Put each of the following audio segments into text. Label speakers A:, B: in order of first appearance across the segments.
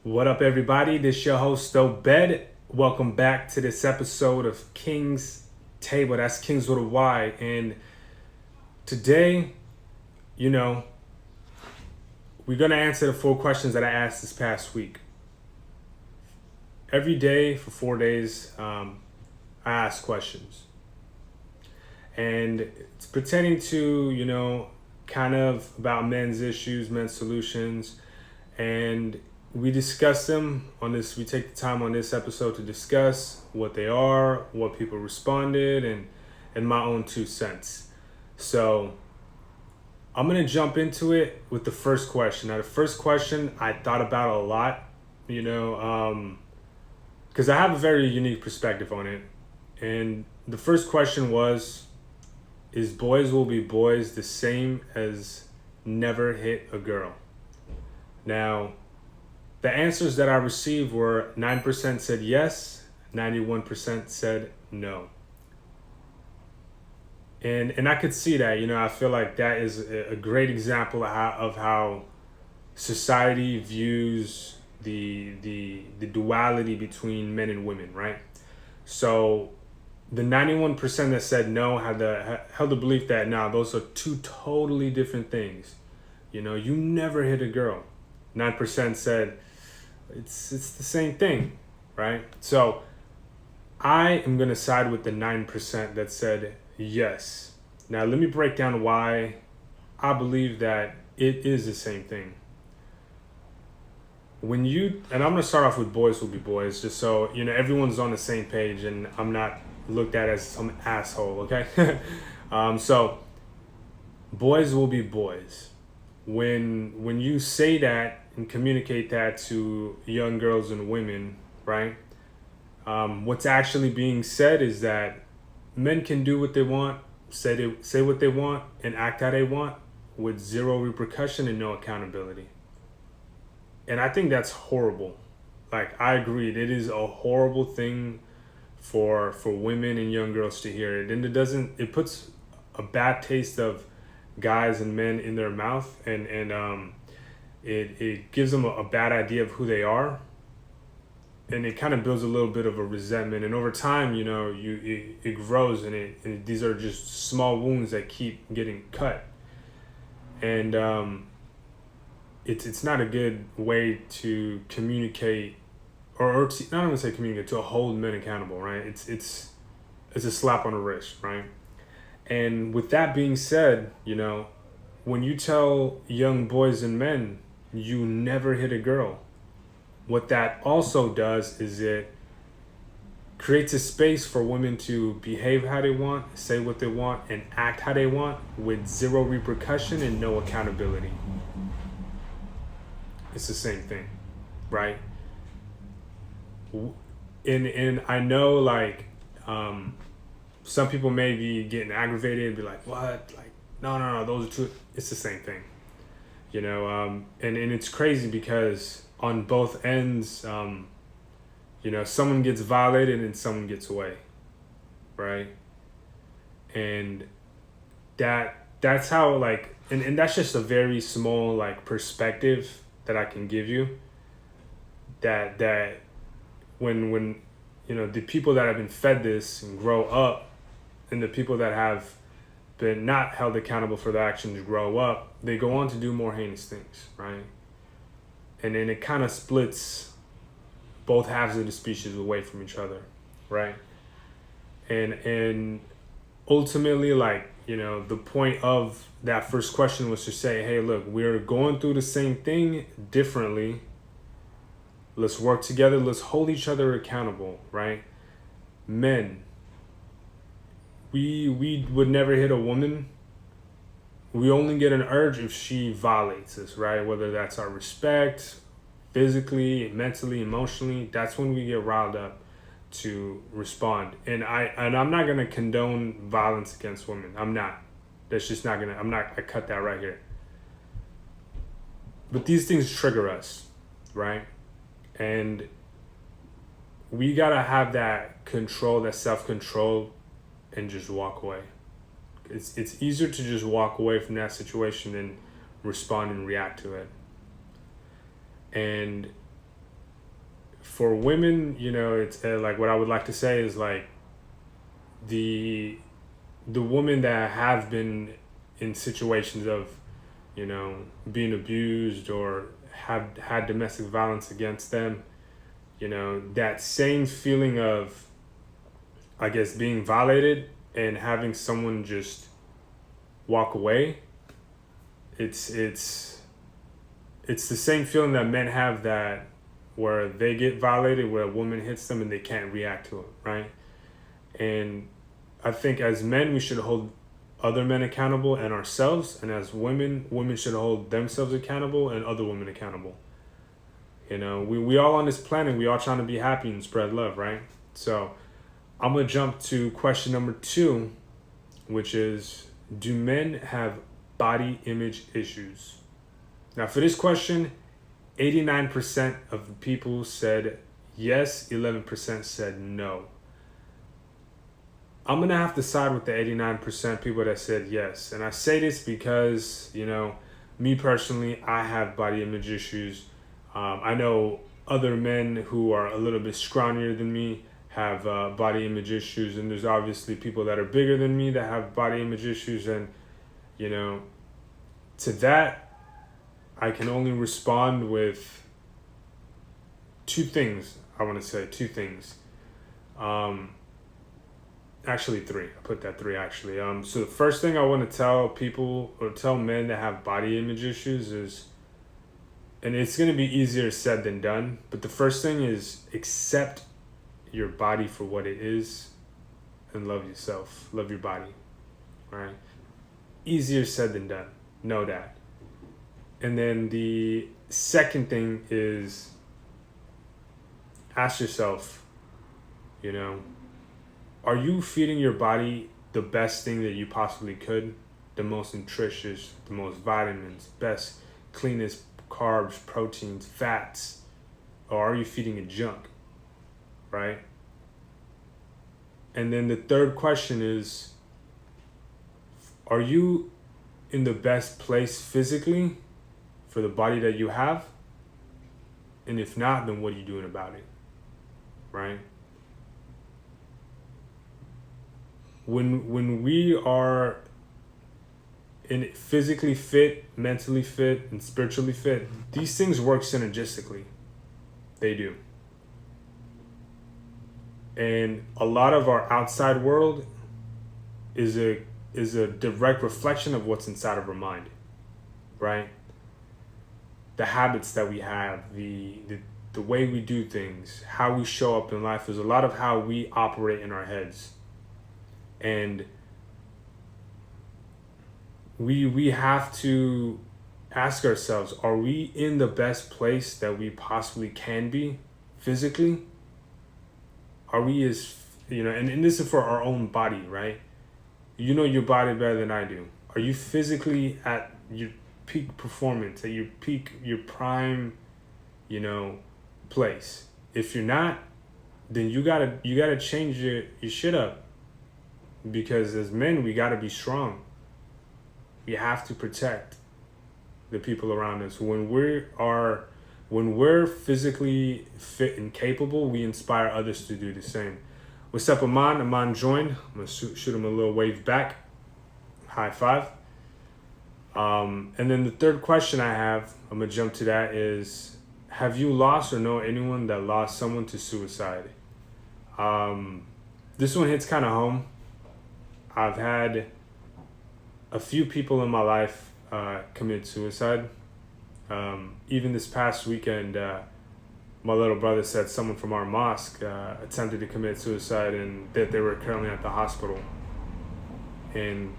A: What up, everybody? This your host, Obed. Welcome back to this episode of Kyngs Table. That's Kings with a Y. And today, you know, we're going to answer the 4 questions that I asked this past week. Every day for 4 days, I ask questions. And it's pertaining to, kind of about men's issues, men's solutions. And we discuss them on this. We take the time on this episode to discuss what they are, what people responded, and my own 2 cents. So I'm gonna jump into it with the first question. Now, the first question I thought about a lot, because I have a very unique perspective on it. And the first question was, is boys will be boys the same as never hit a girl? Now, the answers that I received were 9% said yes, 91% said no. And I could see that, I feel like that is a great example of how society views the duality between men and women, right? So the 91% that said no held the belief that, those are two totally different things. You never hit a girl. 9% said, it's the same thing, right? So I am going to side with the 9% that said yes. Now, let me break down why I believe that it is the same thing. And I'm going to start off with boys will be boys, just so, everyone's on the same page and I'm not looked at as some asshole, okay? So boys will be boys. When you say that and communicate that to young girls and women, right? What's actually being said is that men can do what they want, say what they want, and act how they want with zero repercussion and no accountability. And I think that's horrible. Like, I agree, it is a horrible thing for women and young girls to hear it. And it puts a bad taste of guys and men in their mouth, and it gives them a bad idea of who they are, and it kind of builds a little bit of a resentment. And over time, it grows, and these are just small wounds that keep getting cut, and it's not a good way to communicate, or to, not even say communicate, to hold men accountable, right? It's a slap on the wrist, right? And with that being said, when you tell young boys and men you never hit a girl, what that also does is it creates a space for women to behave how they want, say what they want, and act how they want with zero repercussion and no accountability. It's the same thing, right? And I know, like, some people may be getting aggravated and be like, what? Like, no, those are two. It's the same thing, and it's crazy because on both ends, someone gets violated and someone gets away, right? And that's how, like, and that's just a very small, like, perspective that I can give you, that when the people that have been fed this and grow up, and the people that have been not held accountable for their actions grow up, they go on to do more heinous things, right? And then it kind of splits both halves of the species away from each other, right? And ultimately, like, the point of that first question was to say, hey, look, we're going through the same thing differently. Let's work together. Let's hold each other accountable, right? Men, we would never hit a woman. We only get an urge if she violates us, right? Whether that's our respect, physically, mentally, emotionally. That's when we get riled up to respond. And I'm not gonna condone violence against women. I'm not. That's just not gonna. I cut that right here. But these things trigger us, right? And we gotta have that control, that self-control, and just walk away. It's easier to just walk away from that situation than respond and react to it. And for women, it's like what I would like to say is like the the women that have been in situations of, being abused or have had domestic violence against them, that same feeling of, I guess, being violated and having someone just walk away. It's the same feeling that men have, that where they get violated, where a woman hits them and they can't react to it, right? And I think as men, we should hold other men accountable and ourselves, and as women, women should hold themselves accountable and other women accountable. We all on this planet, we all trying to be happy and spread love, right? So I'm gonna jump to question number 2, which is, do men have body image issues? Now, for this question, 89% of the people said yes, 11% said no. I'm going to have to side with the 89% people that said yes. And I say this because, me personally, I have body image issues. I know other men who are a little bit scrawnier than me have body image issues. And there's obviously people that are bigger than me that have body image issues. And, to that, I can only respond with two things. I want to say two things. Actually, three. I put that three, actually. So the first thing I want to tell people, or tell men that have body image issues, is, and it's going to be easier said than done, but the first thing is accept your body for what it is and love yourself. Love your body. All right? Easier said than done. Know that. And then the second thing is, ask yourself, are you feeding your body the best thing that you possibly could? The most nutritious, the most vitamins, best, cleanest carbs, proteins, fats? Or are you feeding it junk? Right? And then the third question is, are you in the best place physically for the body that you have? And if not, then what are you doing about it? Right? When we are in physically fit, mentally fit, and spiritually fit, these things work synergistically. They do. And a lot of our outside world is a direct reflection of what's inside of our mind, right? The habits that we have, the way we do things, how we show up in life, is a lot of how we operate in our heads. And we have to ask ourselves, are we in the best place that we possibly can be physically? Are we and this is for our own body, right? You know your body better than I do. Are you physically at your peak performance, at your peak, your prime, place? If you're not, then you gotta change your shit up. Because as men, we gotta be strong. We have to protect the people around us. When we're physically fit and capable, we inspire others to do the same. What's up, Aman? Aman joined. I'm gonna shoot him a little wave back. High five. And then the third question I have, I'm gonna jump to that, is, have you lost or know anyone that lost someone to suicide? This one hits kind of home. I've had a few people in my life commit suicide. Even this past weekend, my little brother said someone from our mosque attempted to commit suicide and that they were currently at the hospital. And,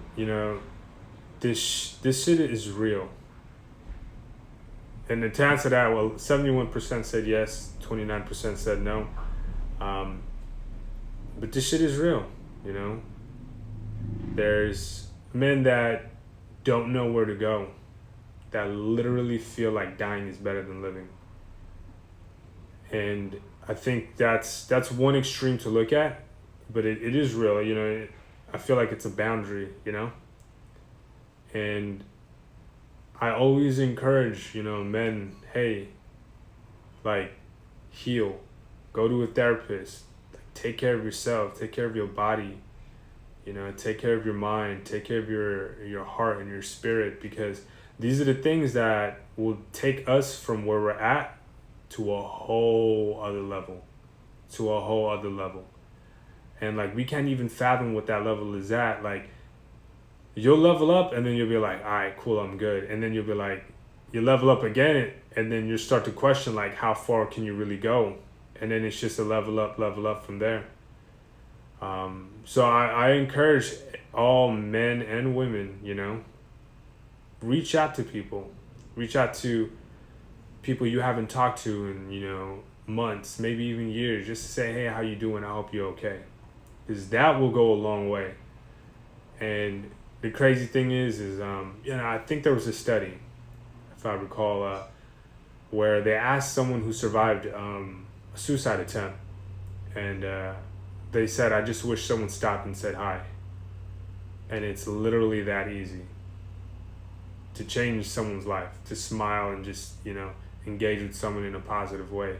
A: this shit is real. And to answer that, well, 71% said yes, 29% said no. But this shit is real, There's men that don't know where to go, that literally feel like dying is better than living. And I think that's one extreme to look at, but it is real, I feel like it's a boundary, And I always encourage, men, hey, like, heal, Go to a therapist. Take care of yourself. Take care of your body. Take care of your mind. Take care of your heart and your spirit, because these are the things that will take us from where we're at to a whole other level. To a whole other level. And like, we can't even fathom what that level is at. Like, you'll level up and then you'll be like, all right, cool, I'm good. And then you'll be like, you level up again, and then you start to question, like, how far can you really go? And then it's just a level up from there. So I encourage all men and women, reach out to people. Reach out to people you haven't talked to in, months, maybe even years, just to say, hey, how you doing? I hope you're okay. Because that will go a long way. And the crazy thing is I think there was a study, if I recall, where they asked someone who survived a suicide attempt, and they said, I just wish someone stopped and said hi. And it's literally that easy to change someone's life, to smile and just, engage with someone in a positive way.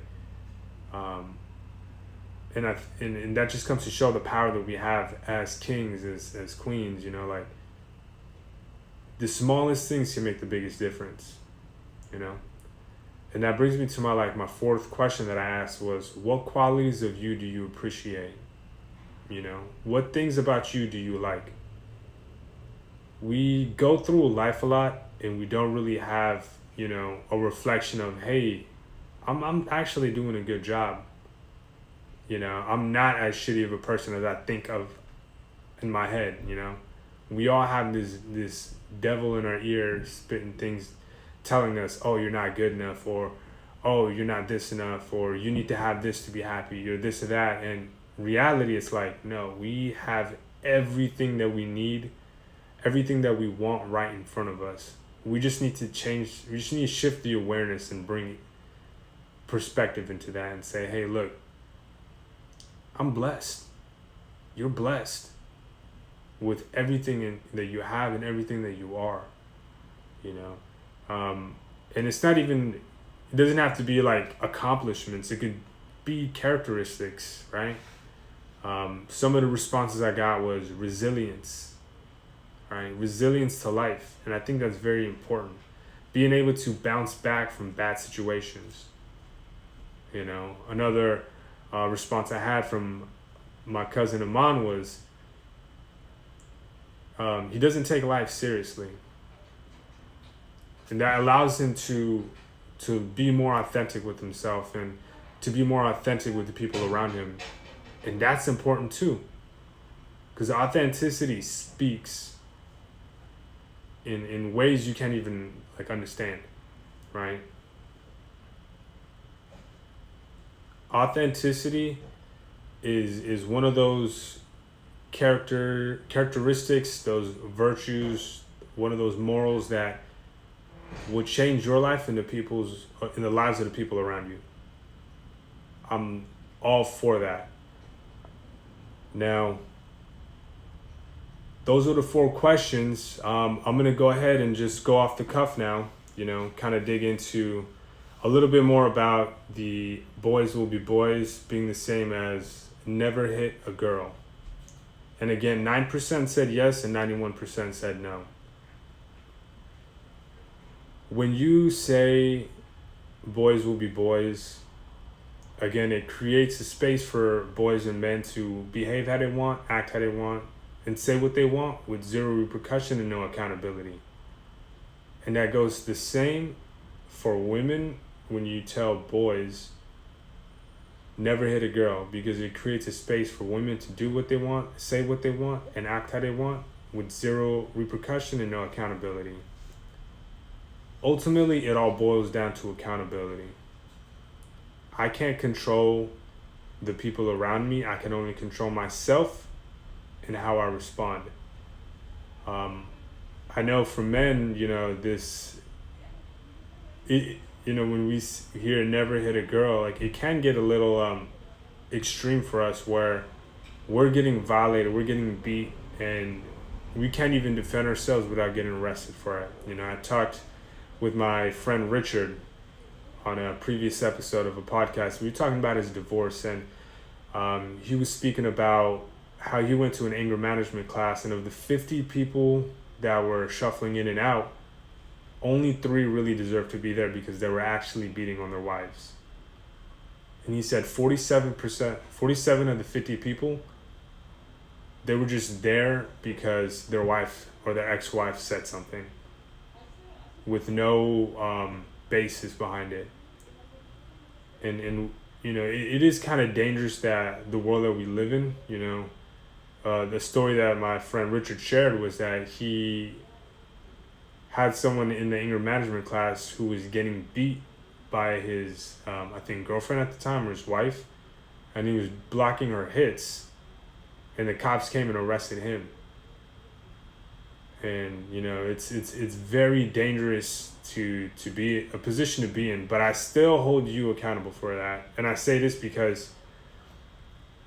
A: And that just comes to show the power that we have as kings, as queens, like, the smallest things can make the biggest difference, And that brings me to my fourth question that I asked was, what qualities of you do you appreciate? What things about you do you like? We go through life a lot and we don't really have, a reflection of, hey, I'm actually doing a good job. I'm not as shitty of a person as I think of in my head, We all have this devil in our ear spitting things, telling us, oh, you're not good enough, or, oh, you're not this enough, or you need to have this to be happy, you're this or that. And reality, it's like, no, we have everything that we need, everything that we want right in front of us. We just need to shift the awareness and bring perspective into that and say, hey, look, I'm blessed. You're blessed with everything that you have and everything that you are, and it's not even, it doesn't have to be like accomplishments. It could be characteristics, right? Some of the responses I got was resilience, right? Resilience to life. And I think that's very important. Being able to bounce back from bad situations. Another response I had from my cousin Aman was, he doesn't take life seriously. And that allows him to be more authentic with himself and to be more authentic with the people around him. And that's important too. Because authenticity speaks in ways you can't even understand, right? Authenticity is one of those characteristics, those virtues, one of those morals that would change your life and in the lives of the people around you. I'm all for that. Now, those are the 4 questions. I'm gonna go ahead and just go off the cuff now, kind of dig into a little bit more about the boys will be boys being the same as never hit a girl. And again, 9% said yes and 91% said no. When you say boys will be boys, again, it creates a space for boys and men to behave how they want, act how they want, and say what they want with zero repercussion and no accountability. And that goes the same for women when you tell boys never hit a girl, because it creates a space for women to do what they want, say what they want, and act how they want with zero repercussion and no accountability. Ultimately, it all boils down to accountability. I can't control the people around me. I can only control myself and how I respond. I know for men, when we hear never hit a girl, it can get a little extreme for us, where we're getting violated, we're getting beat, and we can't even defend ourselves without getting arrested for it. I talked with my friend Richard on a previous episode of a podcast. We were talking about his divorce, and he was speaking about how he went to an anger management class, and of the 50 people that were shuffling in and out, only 3 really deserved to be there because they were actually beating on their wives. And he said 47% of the 50 people, they were just there because their wife or their ex-wife said something with no basis behind it. And you know, it is kind of dangerous that the world that we live in, you know, the story that my friend Richard shared was that he had someone in the anger management class who was getting beat by his, I think, girlfriend at the time or his wife, and he was blocking her hits, and the cops came and arrested him. And you know, it's very dangerous to be a position to be in, but I still hold you accountable for that. And I say this because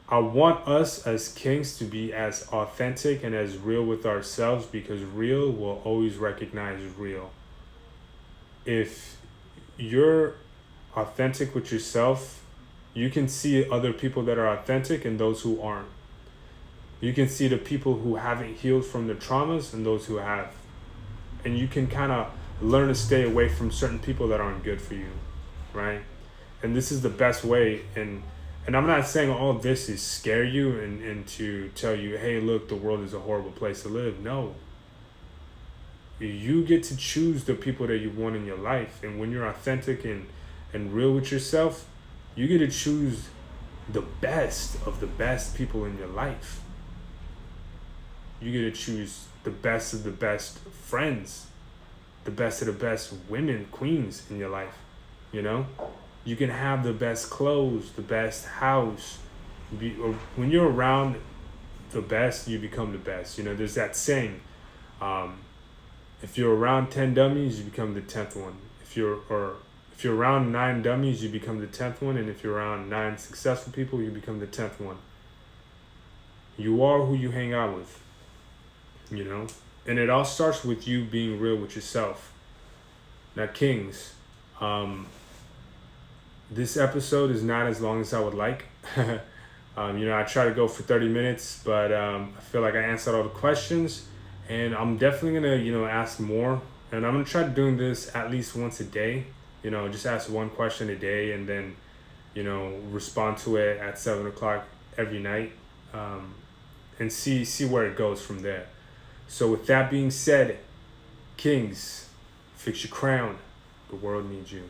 A: I want us as kings to be as authentic and as real with ourselves, because real will always recognize real. If you're authentic with yourself, you can see other people that are authentic and those who aren't. You can see the people who haven't healed from the traumas and those who have. And you can kind of learn to stay away from certain people that aren't good for you, right? And this is the best way. And I'm not saying all this is scare you and to tell you, hey, look, the world is a horrible place to live. No. You get to choose the people that you want in your life. And when you're authentic and real with yourself, you get to choose the best of the best people in your life. You get to choose the best of the best friends, the best of the best women, queens in your life, you know? You can have the best clothes, the best house. When you're around the best, you become the best. You know, there's that saying, if you're around 10 dummies, you become the 10th one. If you're around 9 dummies, you become the 10th one. And if you're around 9 successful people, you become the 10th one. You are who you hang out with, you know? And it all starts with you being real with yourself. Now, Kings, this episode is not as long as I would like. You know, I try to go for 30 minutes, but I feel like I answered all the questions, and I'm definitely going to, you know, ask more. And I'm going to try doing this at least once a day. You know, just ask one question a day and then, you know, respond to it at 7 o'clock every night, and see where it goes from there. So with that being said, Kings, fix your crown. The world needs you.